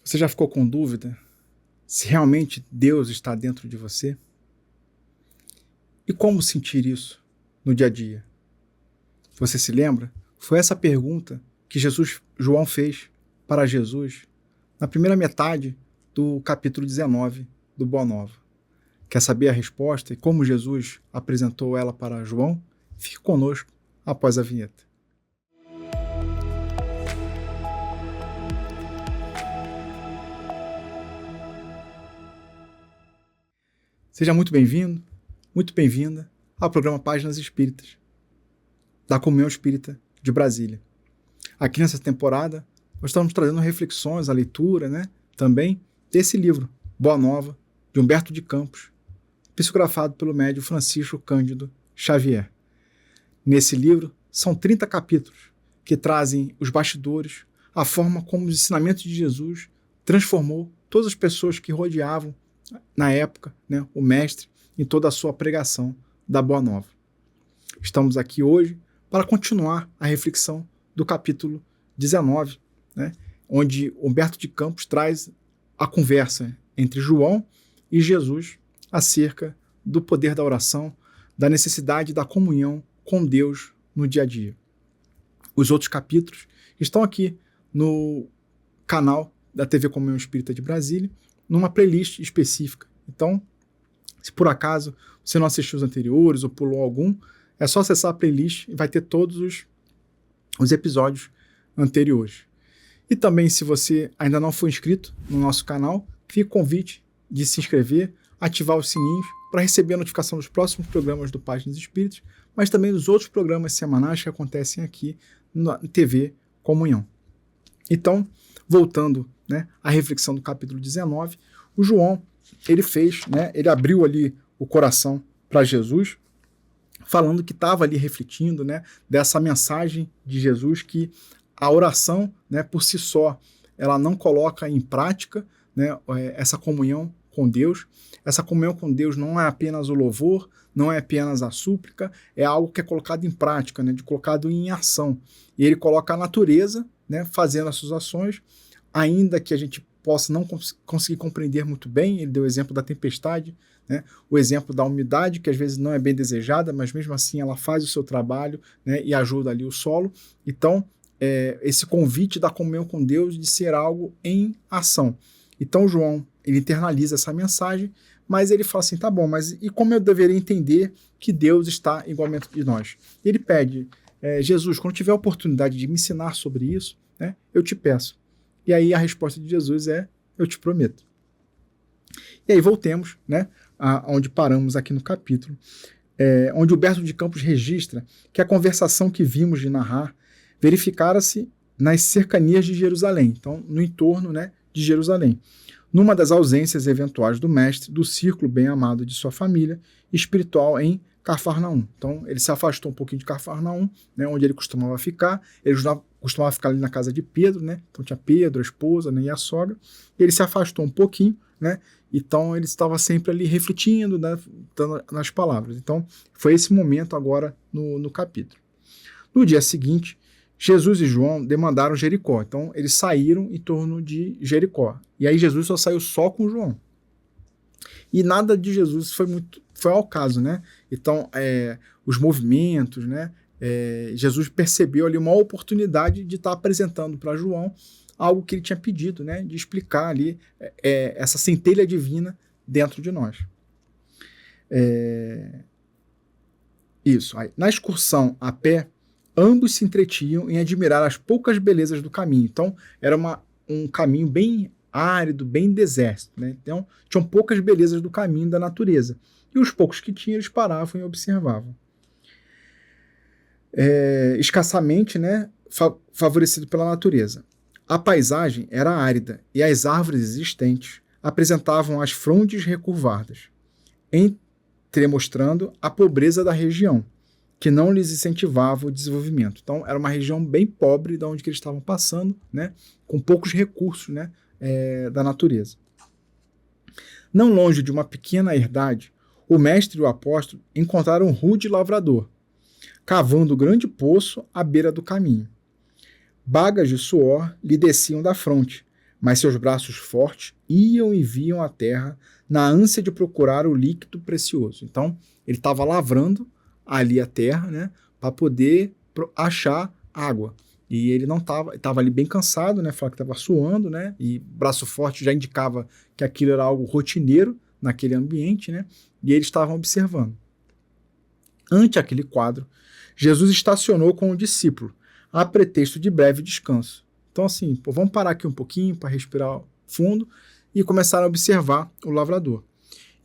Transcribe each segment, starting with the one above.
Você já ficou com dúvida se realmente Deus está dentro de você? E como sentir isso no dia a dia? Você se lembra? Foi essa pergunta que João fez para Jesus na primeira metade do capítulo 19 do Boa Nova. Quer saber a resposta e como Jesus apresentou ela para João? Fique conosco após a vinheta. Seja muito bem-vindo, muito bem-vinda ao programa Páginas Espíritas, da Comunhão Espírita de Brasília. Aqui nessa temporada, nós estamos trazendo reflexões, a leitura, também desse livro, Boa Nova, de Humberto de Campos, psicografado pelo médium Francisco Cândido Xavier. Nesse livro, são 30 capítulos que trazem os bastidores, a forma como os ensinamentos de Jesus transformou todas as pessoas que rodeavam na época, o mestre, em toda a sua pregação da Boa Nova. Estamos aqui hoje para continuar a reflexão do capítulo 19, onde Humberto de Campos traz a conversa entre João e Jesus acerca do poder da oração, da necessidade da comunhão com Deus no dia a dia. Os outros capítulos estão aqui no canal da TV Comunhão Espírita de Brasília, numa playlist específica. Então, se por acaso você não assistiu os anteriores ou pulou algum, é só acessar a playlist e vai ter todos os episódios anteriores. E também, se você ainda não for inscrito no nosso canal, fica o convite de se inscrever, ativar os sininhos para receber a notificação dos próximos programas do Páginas Espíritas, mas também dos outros programas semanais que acontecem aqui na TV Comunhão. Então, voltando à reflexão do capítulo 19, o João, ele abriu ali o coração para Jesus, falando que estava ali refletindo, dessa mensagem de Jesus, que a oração, por si só, ela não coloca em prática, essa comunhão com Deus. Essa comunhão com Deus não é apenas o louvor, não é apenas a súplica, é algo que é colocado em prática, colocado em ação. E ele coloca a natureza, fazendo as suas ações, ainda que a gente possa não conseguir compreender muito bem. Ele deu o exemplo da tempestade, o exemplo da umidade, que às vezes não é bem desejada, mas mesmo assim ela faz o seu trabalho, e ajuda ali o solo. Então, esse convite da comunhão com Deus de ser algo em ação. Então, João, ele internaliza essa mensagem, mas ele fala assim, tá bom, mas e como eu deveria entender que Deus está igualmente de nós? Ele pede, Jesus, quando tiver a oportunidade de me ensinar sobre isso, eu te peço. E aí a resposta de Jesus é, eu te prometo. E aí voltemos, aonde paramos aqui no capítulo, onde Humberto de Campos registra que a conversação que vimos de narrar verificara-se nas cercanias de Jerusalém, então no entorno de Jerusalém, numa das ausências eventuais do mestre do círculo bem-amado de sua família espiritual em Cafarnaum. Então ele se afastou um pouquinho de Cafarnaum, onde ele costumava ficar. Ele costumava ficar ali na casa de Pedro, então tinha Pedro, a esposa, e a sogra. Ele se afastou um pouquinho, então ele estava sempre ali refletindo, nas palavras. Então foi esse momento agora no capítulo. No dia seguinte, Jesus e João demandaram Jericó. Então eles saíram em torno de Jericó. E aí Jesus só saiu só com João. E nada de Jesus foi ao caso, Então, os movimentos, Jesus percebeu ali uma oportunidade de estar apresentando para João algo que ele tinha pedido, de explicar ali essa centelha divina dentro de nós. Isso. Aí, na excursão a pé, ambos se entretinham em admirar as poucas belezas do caminho. Então, era um caminho bem árido, bem deserto. Então, tinham poucas belezas do caminho da natureza. E os poucos que tinham, eles paravam e observavam. Escassamente, favorecido pela natureza. A paisagem era árida e as árvores existentes apresentavam as frondes recurvadas, entremostrando a pobreza da região, que não lhes incentivava o desenvolvimento. Então, era uma região bem pobre de onde que eles estavam passando, com poucos recursos da natureza. Não longe de uma pequena herdade, o mestre e o apóstolo encontraram um rude lavrador, cavando grande poço à beira do caminho. Bagas de suor lhe desciam da fronte, mas seus braços fortes iam e viam a terra na ânsia de procurar o líquido precioso. Então, ele estava lavrando ali a terra, né, para poder achar água. E ele não estava ali bem cansado, né, falava que estava suando, né, e braço forte já indicava que aquilo era algo rotineiro naquele ambiente, né, e eles estavam observando. Ante aquele quadro, Jesus estacionou com o discípulo, a pretexto de breve descanso. Então, assim, vamos parar aqui um pouquinho para respirar fundo e começar a observar o lavrador.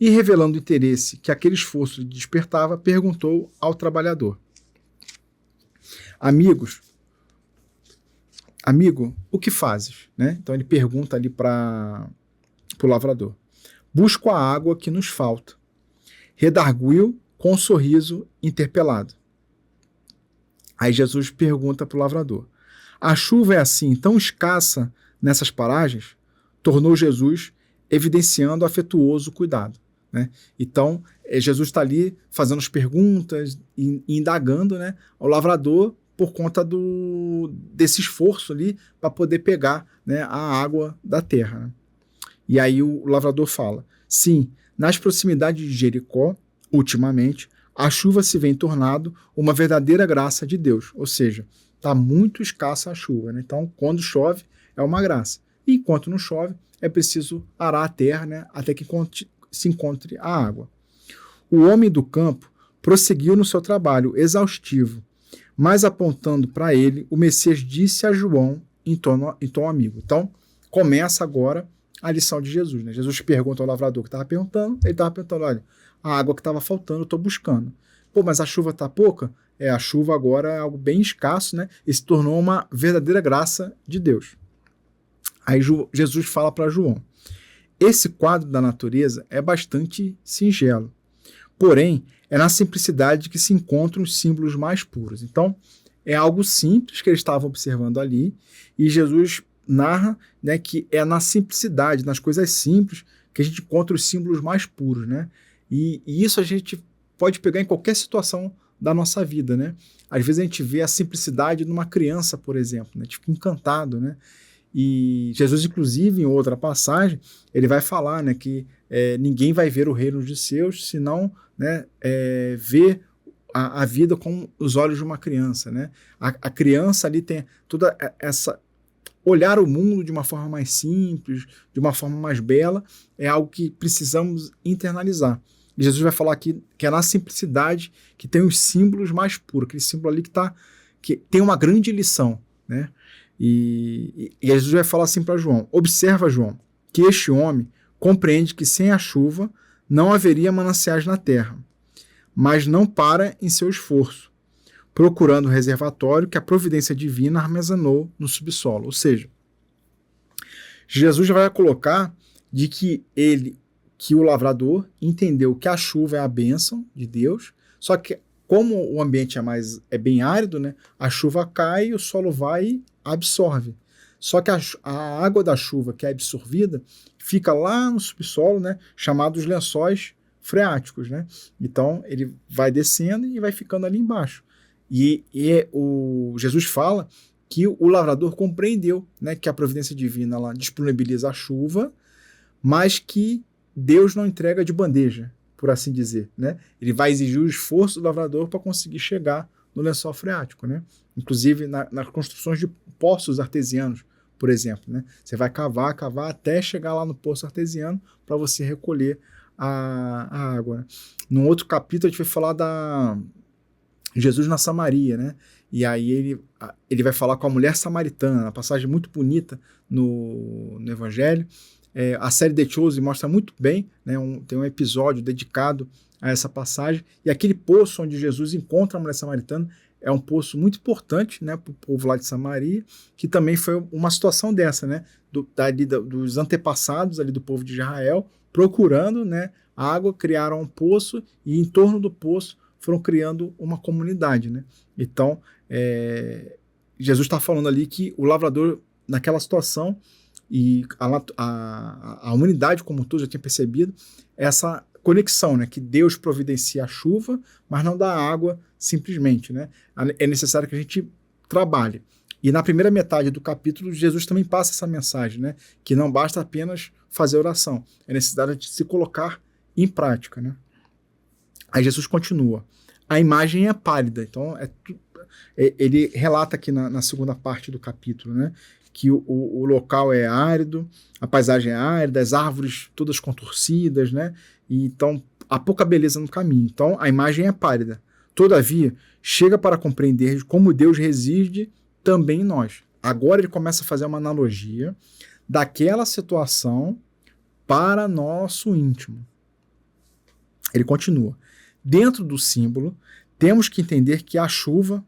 E, revelando o interesse que aquele esforço lhe despertava, perguntou ao trabalhador: Amigo, o que fazes? Né? Então, ele pergunta ali para o lavrador. Busco a água que nos falta. Redarguiu com um sorriso interpelado. Aí Jesus pergunta para o lavrador: a chuva é assim tão escassa nessas paragens? Tornou Jesus evidenciando afetuoso cuidado. Né? Então, Jesus está ali fazendo as perguntas e indagando, né, ao lavrador por conta desse esforço ali para poder pegar, né, a água da terra. Né? E aí o lavrador fala: sim, nas proximidades de Jericó, ultimamente, a chuva se vem tornando uma verdadeira graça de Deus. Ou seja, está muito escassa a chuva. Né? Então, quando chove, é uma graça. E enquanto não chove, é preciso arar a terra, né, até que se encontre a água. O homem do campo prosseguiu no seu trabalho exaustivo, mas apontando para ele, o Messias disse a João em tom amigo. Então, começa agora a lição de Jesus. Né? Jesus pergunta ao lavrador que estava perguntando, ele estava perguntando: olha, a água que estava faltando eu estou buscando. Pô, mas a chuva está pouca? A chuva agora é algo bem escasso, né? E se tornou uma verdadeira graça de Deus. Aí Jesus fala para João: esse quadro da natureza é bastante singelo, porém é na simplicidade que se encontram os símbolos mais puros. Então, é algo simples que eles estavam observando ali, e Jesus narra, né, que é na simplicidade, nas coisas simples, que a gente encontra os símbolos mais puros. Né? E isso a gente pode pegar em qualquer situação da nossa vida. Né? Às vezes a gente vê a simplicidade numa criança, por exemplo, né? Tipo, encantado, né? E Jesus, inclusive, em outra passagem, ele vai falar, né, que ninguém vai ver o reino dos céus se não, né, ver a vida com os olhos de uma criança. Né? A criança ali tem toda essa... olhar o mundo de uma forma mais simples, de uma forma mais bela, é algo que precisamos internalizar. E Jesus vai falar aqui que é na simplicidade que tem os símbolos mais puros, aquele símbolo ali que tem uma grande lição. Né? E Jesus vai falar assim para João: observa, João, que este homem compreende que sem a chuva não haveria mananciais na terra, mas não para em seu esforço, procurando o reservatório que a providência divina armazenou no subsolo. Ou seja, Jesus já vai colocar de que o lavrador entendeu que a chuva é a bênção de Deus, só que como o ambiente é bem árido, né, a chuva cai e o solo vai e absorve. Só que a água da chuva que é absorvida fica lá no subsolo, né, chamados lençóis freáticos. Né? Então ele vai descendo e vai ficando ali embaixo. E o Jesus fala que o lavrador compreendeu, né, que a providência divina ela disponibiliza a chuva, mas que Deus não entrega de bandeja, por assim dizer. Né? Ele vai exigir o esforço do lavrador para conseguir chegar no lençol freático. Né? Inclusive nas construções de poços artesianos, por exemplo. Né? Você vai cavar até chegar lá no poço artesiano para você recolher a água. Né? Num outro capítulo a gente vai falar da Jesus na Samaria, né? E aí ele vai falar com a mulher samaritana, uma passagem muito bonita no Evangelho. A série The Chosen mostra muito bem, né? Tem um episódio dedicado a essa passagem, e aquele poço onde Jesus encontra a mulher samaritana é um poço muito importante, né, para o povo lá de Samaria, que também foi uma situação dessa, né, dos antepassados ali do povo de Israel, procurando, né, água, criaram um poço, e em torno do poço foram criando uma comunidade. Né? Então, Jesus está falando ali que o lavrador, naquela situação, e a humanidade como um todo já tinha percebido essa conexão, né? Que Deus providencia a chuva, mas não dá água simplesmente. Né? É necessário que a gente trabalhe. E na primeira metade do capítulo, Jesus também passa essa mensagem, né? Que não basta apenas fazer oração, é necessário de se colocar em prática, né? Aí Jesus continua. A imagem é pálida, então ele relata aqui na segunda parte do capítulo, né? Que o local é árido, a paisagem é árida, as árvores todas contorcidas, né? E então há pouca beleza no caminho. Então a imagem é pálida. Todavia, chega para compreender como Deus reside também em nós. Agora ele começa a fazer uma analogia daquela situação para nosso íntimo. Ele continua. Dentro do símbolo, temos que entender que a chuva,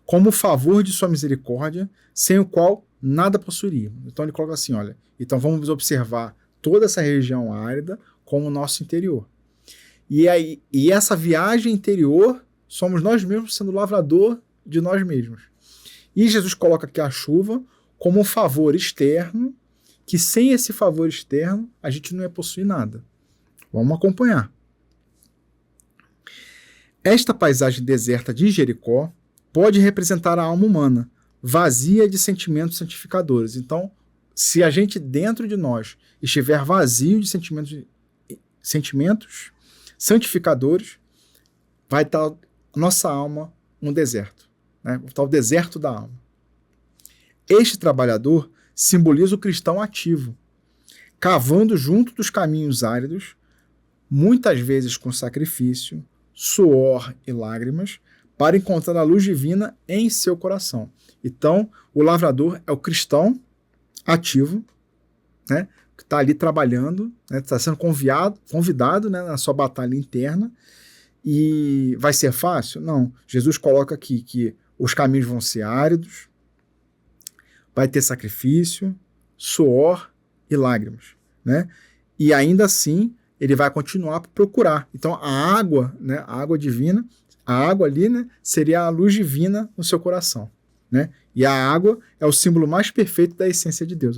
como o favor de sua misericórdia, sem o qual nada possuiríamos. Então ele coloca assim, olha, então vamos observar toda essa região árida como o nosso interior. E essa viagem interior somos nós mesmos sendo lavrador de nós mesmos. E Jesus coloca aqui a chuva como um favor externo, que sem esse favor externo a gente não ia possuir nada. Vamos acompanhar. Esta paisagem deserta de Jericó pode representar a alma humana, vazia de sentimentos santificadores. Então, se a gente dentro de nós estiver vazio de sentimentos santificadores, vai estar a nossa alma um deserto, né? Vai estar o deserto da alma. Este trabalhador simboliza o cristão ativo, cavando junto dos caminhos áridos, muitas vezes com sacrifício, suor e lágrimas, para encontrar a luz divina em seu coração. Então, o lavrador é o cristão ativo, né, que está ali trabalhando, está sendo convidado, né, na sua batalha interna. E vai ser fácil? Não. Jesus coloca aqui que os caminhos vão ser áridos, vai ter sacrifício, suor e lágrimas, né? E ainda assim, ele vai continuar a procurar. Então, a água, né, a água divina, a água ali, né, seria a luz divina no seu coração, né? E a água é o símbolo mais perfeito da essência de Deus.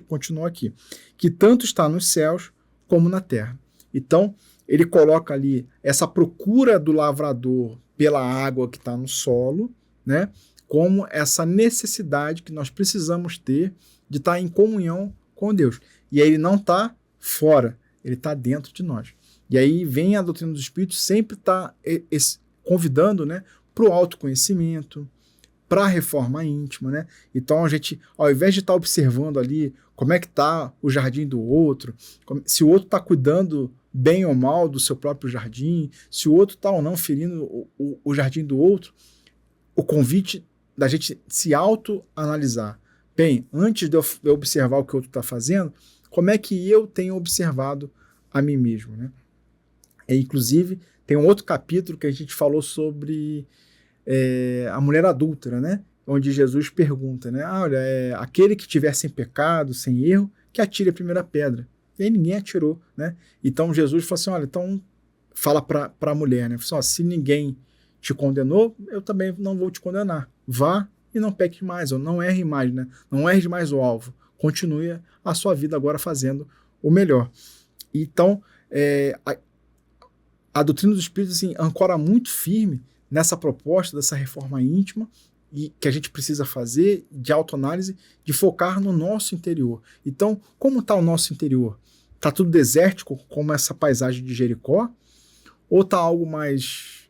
Continua aqui. Que tanto está nos céus como na terra. Então, ele coloca ali essa procura do lavrador pela água que está no solo, né, como essa necessidade que nós precisamos ter de estar em comunhão com Deus. E aí ele não está fora, ele está dentro de nós. E aí vem a doutrina do Espírito, sempre está convidando, né, para o autoconhecimento, para a reforma íntima, né? Então a gente, ao invés de estar observando ali como é que está o jardim do outro, se o outro está cuidando bem ou mal do seu próprio jardim, se o outro está ou não ferindo o jardim do outro, o convite da gente se autoanalisar. Bem, antes de eu observar o que o outro está fazendo, como é que eu tenho observado a mim mesmo, né? E, inclusive, tem um outro capítulo que a gente falou sobre a mulher adúltera, né? Onde Jesus pergunta, né? Olha, aquele que tiver sem pecado, sem erro, que atire a primeira pedra. E aí ninguém atirou, né? Então Jesus falou assim, olha, então fala para a mulher, né? Falou assim, se ninguém te condenou, eu também não vou te condenar. Vá e não peque mais, ou não erre mais, né? Não erre mais o alvo. Continue a sua vida agora fazendo o melhor. Então, a doutrina do Espírito assim, ancora muito firme nessa proposta dessa reforma íntima e que a gente precisa fazer de autoanálise, de focar no nosso interior. Então, como está o nosso interior? Está tudo desértico, como essa paisagem de Jericó? Ou está algo mais...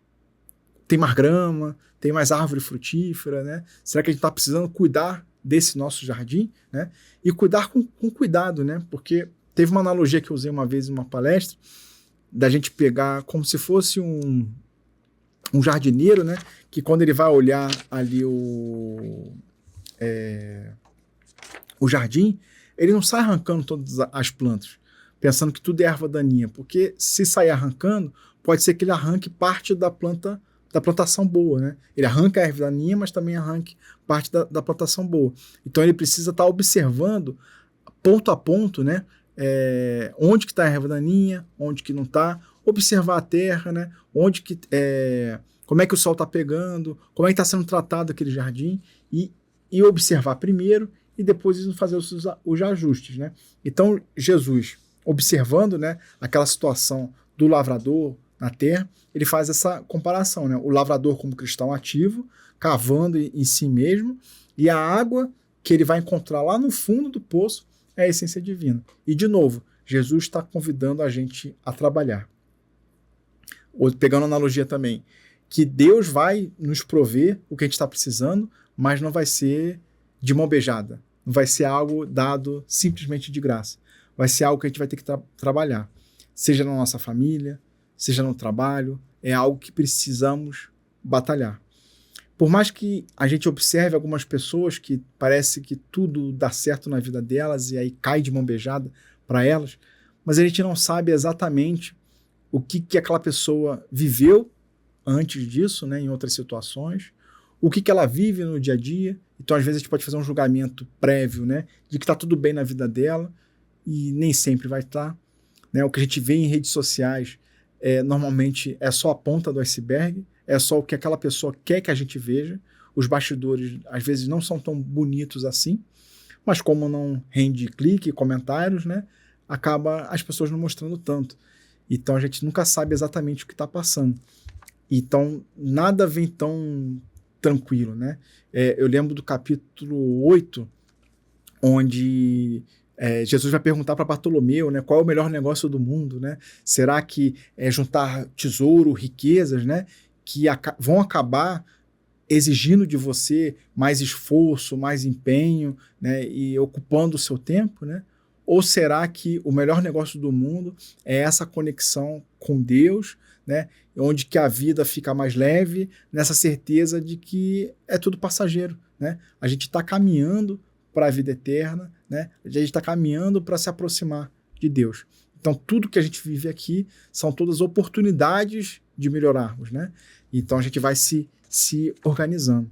tem mais grama, tem mais árvore frutífera, né? Será que a gente está precisando cuidar desse nosso jardim, né? E cuidar com cuidado, né? Porque teve uma analogia que eu usei uma vez em uma palestra, da gente pegar como se fosse um jardineiro, né? Que quando ele vai olhar ali o jardim, ele não sai arrancando todas as plantas, pensando que tudo é erva daninha, porque se sair arrancando, pode ser que ele arranque parte da plantação boa, né? Ele arranca a erva daninha, mas também arranque parte da plantação boa. Então ele precisa estar observando ponto a ponto, né? Onde que está a erva daninha, onde que não está, observar a terra, né? Onde que como é que o sol está pegando, como é que está sendo tratado aquele jardim e observar primeiro e depois fazer os ajustes, né? Então Jesus, observando, né, aquela situação do lavrador na terra, ele faz essa comparação, né? O lavrador como cristão ativo, cavando em si mesmo E a água que ele vai encontrar lá no fundo do poço é a essência divina. E, de novo, Jesus está convidando a gente a trabalhar. Pegando a analogia também, que Deus vai nos prover o que a gente está precisando, mas não vai ser de mão beijada. Não vai ser algo dado simplesmente de graça. Vai ser algo que a gente vai ter que trabalhar. Seja na nossa família, seja no trabalho, é algo que precisamos batalhar. Por mais que a gente observe algumas pessoas que parece que tudo dá certo na vida delas e aí cai de mão beijada para elas, mas a gente não sabe exatamente o que aquela pessoa viveu antes disso, né, em outras situações, o que ela vive no dia a dia. Então, às vezes, a gente pode fazer um julgamento prévio, né, de que está tudo bem na vida dela e nem sempre vai estar. Né? O que a gente vê em redes sociais normalmente é só a ponta do iceberg, é só o que aquela pessoa quer que a gente veja. Os bastidores, às vezes, não são tão bonitos assim, mas como não rende clique e comentários, né, acaba as pessoas não mostrando tanto. Então, a gente nunca sabe exatamente o que está passando. Então, nada vem tão tranquilo, né? Eu lembro do capítulo 8, onde Jesus vai perguntar para Bartolomeu, né, qual é o melhor negócio do mundo, né? Será que é juntar tesouro, riquezas, né, que vão acabar exigindo de você mais esforço, mais empenho, né, e ocupando o seu tempo, né? Ou será que o melhor negócio do mundo é essa conexão com Deus, né, onde que a vida fica mais leve, nessa certeza de que é tudo passageiro, né? A gente está caminhando para a vida eterna, né? A gente está caminhando para se aproximar de Deus. Então, tudo que a gente vive aqui são todas oportunidades de melhorarmos, né? Então, a gente vai se organizando.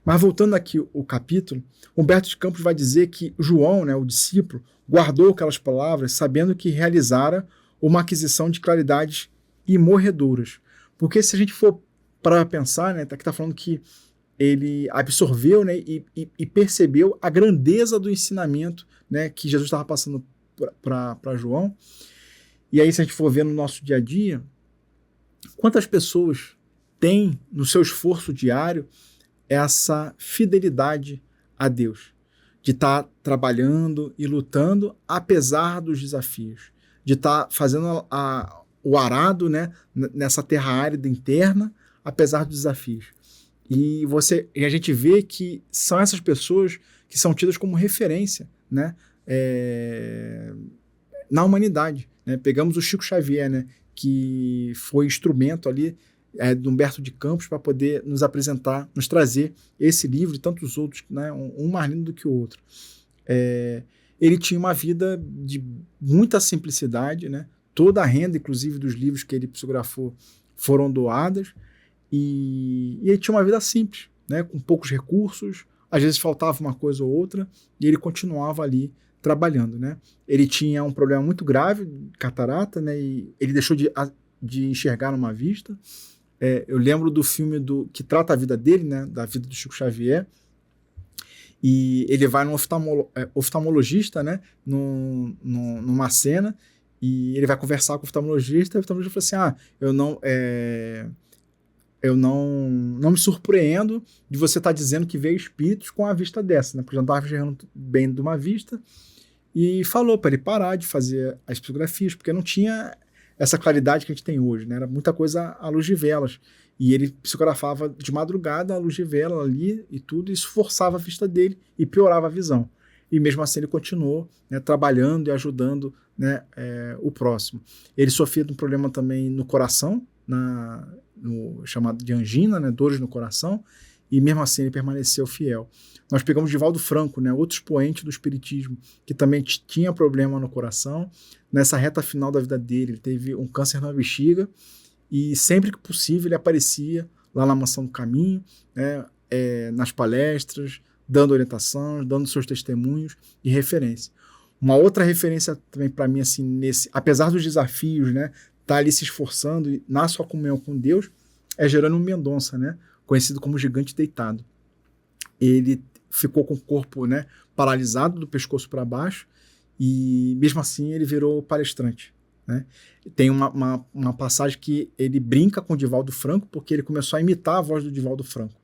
Mas voltando aqui o capítulo, Humberto de Campos vai dizer que João, né, o discípulo, guardou aquelas palavras sabendo que realizara uma aquisição de claridades imorredoras. Porque se a gente for para pensar, né, aqui está falando que ele absorveu, né, e percebeu a grandeza do ensinamento, né, que Jesus estava passando para João. E aí, se a gente for ver no nosso dia a dia, quantas pessoas têm no seu esforço diário essa fidelidade a Deus, de estar trabalhando e lutando apesar dos desafios, de estar fazendo o arado, né, nessa terra árida interna, apesar dos desafios. E a gente vê que são essas pessoas que são tidas como referência, né, na humanidade. Né? Pegamos o Chico Xavier, né, que foi instrumento ali do Humberto de Campos para poder nos apresentar, nos trazer esse livro e tantos outros, né, um mais lindo do que o outro. Ele tinha uma vida de muita simplicidade, né? Toda a renda, inclusive, dos livros que ele psicografou foram doadas, e ele tinha uma vida simples, né? Com poucos recursos, às vezes faltava uma coisa ou outra, e ele continuava ali trabalhando, né? Ele tinha um problema muito grave, catarata, né? E ele deixou de enxergar numa vista. Eu lembro do filme que trata a vida dele, né? Da vida do Chico Xavier, e ele vai num oftalmologista, né? Numa cena, e ele vai conversar com o oftalmologista, e o oftalmologista fala assim, eu não me surpreendo de você estar dizendo que vê espíritos com a vista dessa, né? Porque eu não estava enxergando bem de uma vista, e falou para ele parar de fazer as psicografias, porque não tinha essa claridade que a gente tem hoje, né? Era muita coisa à luz de velas, e ele psicografava de madrugada à luz de vela ali e tudo, e isso forçava a vista dele e piorava a visão. E mesmo assim ele continuou, né, trabalhando e ajudando, né, o próximo. Ele sofria de um problema também no coração, chamado de angina, né, dores no coração, e mesmo assim ele permaneceu fiel. Nós pegamos Divaldo Franco, né, outro expoente do espiritismo, que também tinha problema no coração. Nessa reta final da vida dele, ele teve um câncer na bexiga, e sempre que possível ele aparecia lá na Mansão do Caminho, né, nas palestras, dando orientação, dando seus testemunhos e referência. Uma outra referência também para mim, assim, apesar dos desafios, né, tá ali se esforçando na sua comunhão com Deus, é Jerônimo Mendonça, né, conhecido como Gigante Deitado. Ele ficou com o corpo, né, paralisado do pescoço para baixo, e mesmo assim ele virou palestrante. Né? Tem uma passagem que ele brinca com o Divaldo Franco, porque ele começou a imitar a voz do Divaldo Franco.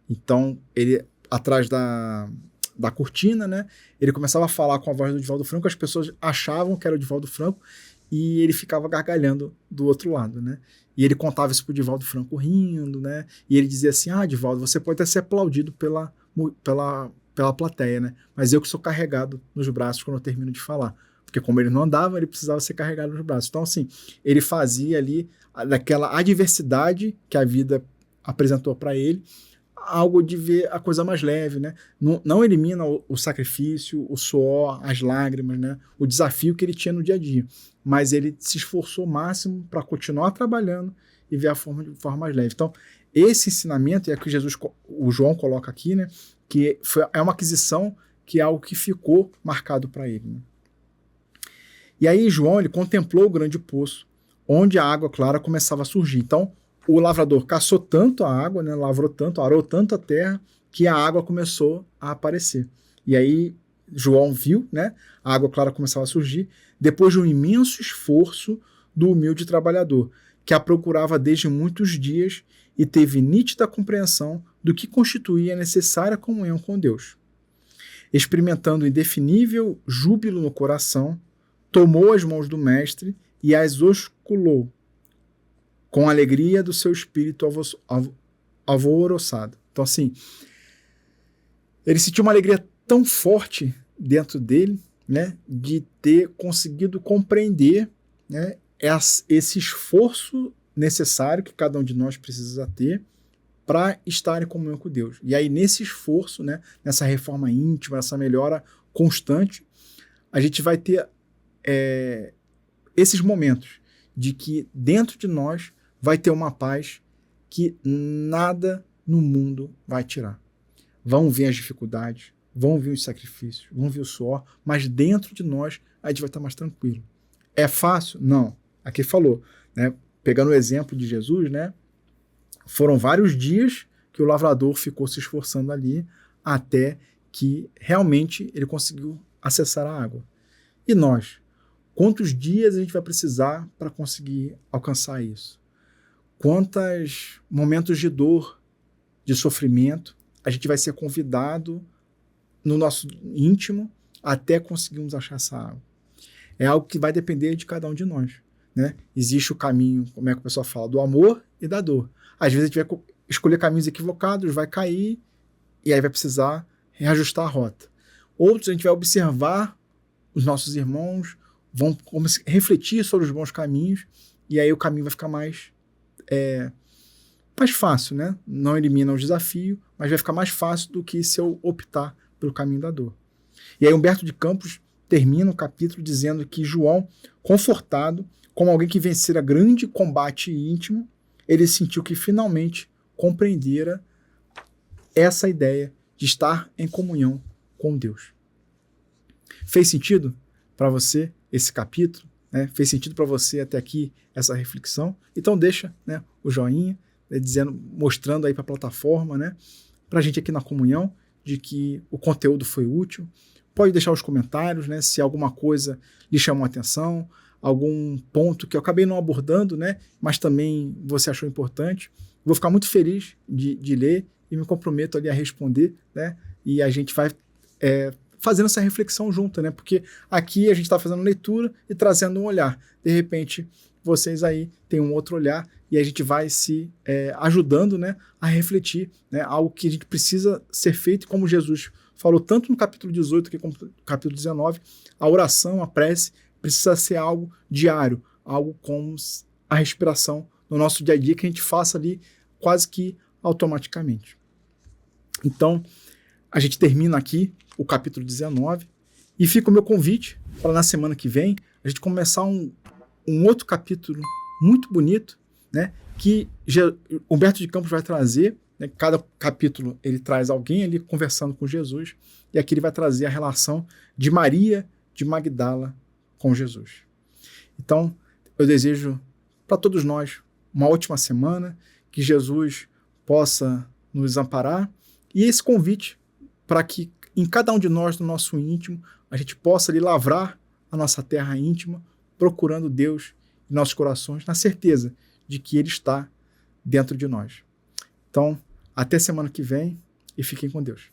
Então, ele atrás da cortina, né? Ele começava a falar com a voz do Divaldo Franco, as pessoas achavam que era o Divaldo Franco e ele ficava gargalhando do outro lado, né? E ele contava isso pro Divaldo Franco rindo, né? E ele dizia assim, Divaldo, você pode até ser aplaudido pela plateia, né? Mas eu que sou carregado nos braços quando eu termino de falar. Porque como ele não andava, ele precisava ser carregado nos braços. Então, assim, ele fazia ali daquela adversidade que a vida apresentou para ele, algo de ver a coisa mais leve, né? Não elimina o sacrifício, o suor, as lágrimas, né? O desafio que ele tinha no dia a dia. Mas ele se esforçou ao máximo para continuar trabalhando e ver a forma de forma mais leve. Então, esse ensinamento, é que o João coloca aqui, né? Que é uma aquisição que é algo que ficou marcado para ele, né? E aí João, ele contemplou o grande poço, onde a água clara começava a surgir. Então, o lavrador caçou tanto a água, né, lavrou tanto, arou tanto a terra, que a água começou a aparecer. E aí João viu, né, a água clara começava a surgir, depois de um imenso esforço do humilde trabalhador, que a procurava desde muitos dias e teve nítida compreensão do que constituía a necessária comunhão com Deus. Experimentando indefinível júbilo no coração, tomou as mãos do mestre e as osculou, com a alegria do seu espírito alvoroçado. Então, assim, ele sentiu uma alegria tão forte dentro dele, né, de ter conseguido compreender, né, esse esforço necessário que cada um de nós precisa ter para estar em comunhão com Deus. E aí, nesse esforço, né, nessa reforma íntima, nessa melhora constante, a gente vai ter esses momentos de que dentro de nós vai ter uma paz que nada no mundo vai tirar. Vão vir as dificuldades, vão vir os sacrifícios, vão vir o suor, mas dentro de nós a gente vai estar mais tranquilo. É fácil? Não. Aqui falou, né? Pegando o exemplo de Jesus, né? Foram vários dias que o lavrador ficou se esforçando ali até que realmente ele conseguiu acessar a água. E nós? Quantos dias a gente vai precisar para conseguir alcançar isso? Quantos momentos de dor, de sofrimento, a gente vai ser convidado no nosso íntimo até conseguirmos achar essa água? É algo que vai depender de cada um de nós, né? Existe o caminho, como é que o pessoal fala, do amor e da dor. Às vezes a gente vai escolher caminhos equivocados, vai cair e aí vai precisar reajustar a rota. Outros a gente vai observar os nossos irmãos, vão refletir sobre os bons caminhos e aí o caminho vai ficar mais fácil, né? Não elimina o desafio, mas vai ficar mais fácil do que se eu optar pelo caminho da dor. E aí Humberto de Campos termina o capítulo dizendo que João, confortado como alguém que vencera grande combate íntimo, ele sentiu que finalmente compreendera essa ideia de estar em comunhão com Deus. Fez sentido para você esse capítulo? Né? Fez sentido para você até aqui essa reflexão? Então deixa, né, o joinha, né, mostrando aí para a plataforma, né, para a gente aqui na comunhão, de que o conteúdo foi útil. Pode deixar os comentários, né, se alguma coisa lhe chamou a atenção, algum ponto que eu acabei não abordando, né, mas também você achou importante. Vou ficar muito feliz de ler e me comprometo ali a responder, né, e a gente vai fazendo essa reflexão junto, né, porque aqui a gente está fazendo leitura e trazendo um olhar. De repente, vocês aí têm um outro olhar e a gente vai se ajudando, né, a refletir, né, algo que a gente precisa ser feito, como Jesus falou tanto no capítulo 18 como no capítulo 19, a oração, a prece, precisa ser algo diário, algo como a respiração no nosso dia a dia, que a gente faça ali quase que automaticamente. Então, a gente termina aqui o capítulo 19 e fica o meu convite para na semana que vem a gente começar um outro capítulo muito bonito, né, que Humberto de Campos vai trazer, né, cada capítulo ele traz alguém ali conversando com Jesus e aqui ele vai trazer a relação de Maria de Magdala com Jesus. Então, eu desejo para todos nós uma ótima semana, que Jesus possa nos amparar e esse convite para que em cada um de nós, no nosso íntimo, a gente possa ali lavrar a nossa terra íntima, procurando Deus em nossos corações, na certeza de que Ele está dentro de nós. Então, até semana que vem e fiquem com Deus.